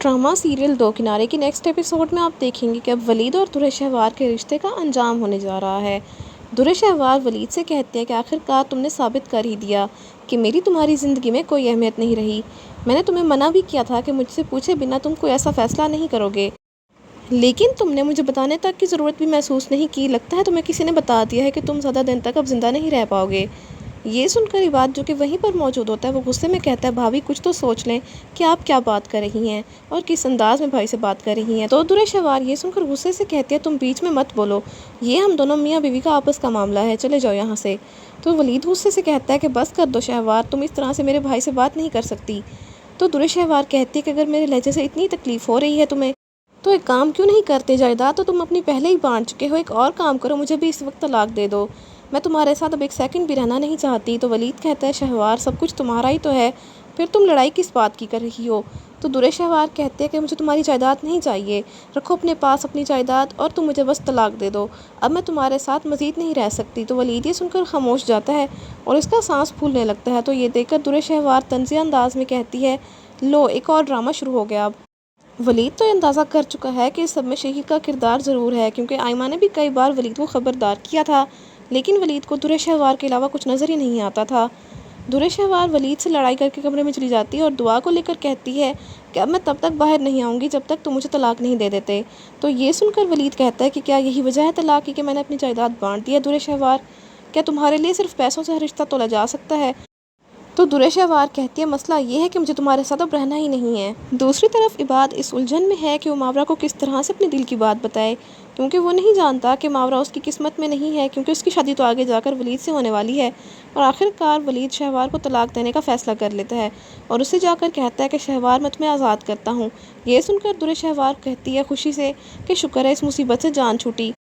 Drama serial दो किनारे की नेक्स्ट एपिसोड में आप देखेंगे कि अब वलीद और दुर्र शहवार के रिश्ते का अंजाम होने जा रहा है। दुर्र शहवार वलीद से कहते हैं कि आखिरकार तुमने साबित कर ही दिया कि मेरी तुम्हारी ज़िंदगी में कोई अहमियत नहीं रही। मैंने तुम्हें मना भी किया था कि मुझसे पूछे बिना तुम कोई ऐसा फ़ैसला नहीं करोगे, लेकिन तुमने मुझे बताने तक की ज़रूरत भी महसूस नहीं की। लगता है तुम्हें किसी ने बता दिया है कि तुम ज़्यादा दिन तक अब ज़िंदा नहीं रह पाओगे। ये सुनकर इबाद जो कि वहीं पर मौजूद होता है वो गुस्से में कहता है, भाभी कुछ तो सोच लें कि आप क्या बात कर रही हैं और किस अंदाज में भाई से बात कर रही हैं। तो दुर्र शहवार ये सुनकर गुस्से से कहती है, तुम बीच में मत बोलो, ये हम दोनों मियाँ बीवी का आपस का मामला है, चले जाओ यहाँ से। तो वलीद गुस्से से कहता है कि बस कर दो शहवार, तुम इस तरह से मेरे भाई से बात नहीं कर सकती। तो दुर्र शहवार कहती है कि अगर मेरे लहजे से इतनी तकलीफ़ हो रही है तुम्हें, तो एक काम क्यों नहीं करते, जायदाद तो तुम अपनी पहले ही बांट चुके हो, एक और काम करो, मुझे भी इस वक्त तलाक दे दो, मैं तुम्हारे साथ अब एक सेकंड भी रहना नहीं चाहती। तो वलीद कहता है, शहवार सब कुछ तुम्हारा ही तो है, फिर तुम लड़ाई किस बात की कर रही हो। तो दुर्र शहवार कहते हैं कि मुझे तुम्हारी जायदाद नहीं चाहिए, रखो अपने पास अपनी जायदाद और तुम मुझे बस तलाक दे दो, अब मैं तुम्हारे साथ मज़ीद नहीं रह सकती। तो वलीद ये सुनकर खामोश जाता है और इसका सांस फूलने लगता है। तो ये देखकर दुर्र शहवार तंज़िया अंदाज में कहती है, लो एक और ड्रामा शुरू हो गया। अब वलीद तो अंदाज़ा कर चुका है कि इस सब में शहीद का किरदार ज़रूर है, क्योंकि आयमा ने भी कई बार वलीद को ख़बरदार किया था, लेकिन वलीद को दुर्र शहवार के अलावा कुछ नज़र ही नहीं आता था। दुर्र शहवार वलीद से लड़ाई करके कमरे में चली जाती है और दुआ को लेकर कहती है कि अब मैं तब तक बाहर नहीं आऊँगी जब तक तुम मुझे तलाक नहीं दे देते। तो ये सुनकर वलीद कहता है कि क्या यही वजह है तलाक की कि मैंने अपनी जायदाद बांट दी है दुर्र शहवार, क्या तुम्हारे लिए सिर्फ पैसों से हर रिश्ता तोला जा सकता है। तो दुर्र शहवार कहती है, मसला ये है कि मुझे तुम्हारे साथ अब रहना ही नहीं है। दूसरी तरफ इबाद इस उलझन में है कि वो मावरा को किस तरह से अपने दिल की बात बताए, क्योंकि वो नहीं जानता कि मावरा उसकी किस्मत में नहीं है, क्योंकि उसकी शादी तो आगे जाकर वलीद से होने वाली है। और आखिरकार वलीद शहवार को तलाक देने का फ़ैसला कर लेता है और उससे जाकर कहता है कि शहवार मैं तुम्हें आज़ाद करता हूँ। ये सुनकर दुर्र शहवार कहती है खुशी से कि शुक्र है इस मुसीबत से जान छूटी।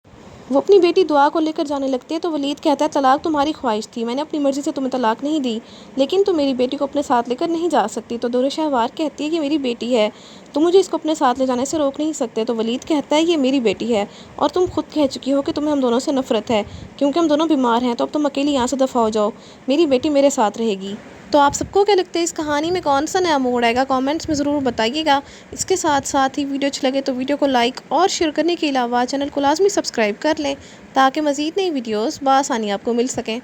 वो अपनी बेटी दुआ को लेकर जाने लगती है। तो वलीद कहता है, तलाक तुम्हारी ख्वाहिश थी, मैंने अपनी मर्ज़ी से तुम्हें तलाक नहीं दी, लेकिन तुम मेरी बेटी को अपने साथ लेकर नहीं जा सकती। तो दुर्र शहवार कहती है कि मेरी बेटी है, तुम मुझे इसको अपने साथ ले जाने से रोक नहीं सकते। तो वलीद कहता है, ये मेरी बेटी है और तुम खुद कह चुकी हो कि तुम्हें हम दोनों से नफ़रत है, क्योंकि हम दोनों बीमार हैं, तो अब तुम अकेली यहाँ से दफ़ा हो जाओ, मेरी बेटी मेरे साथ रहेगी। तो आप सबको क्या लगता है इस कहानी में कौन सा नया मोड़ आएगा, कमेंट्स में ज़रूर बताइएगा। इसके साथ साथ ही वीडियो अच्छी लगे तो वीडियो को लाइक और शेयर करने के अलावा चैनल को लाजमी सब्सक्राइब कर लें, ताकि मज़ीद नई वीडियोस बआसानी आपको मिल सकें।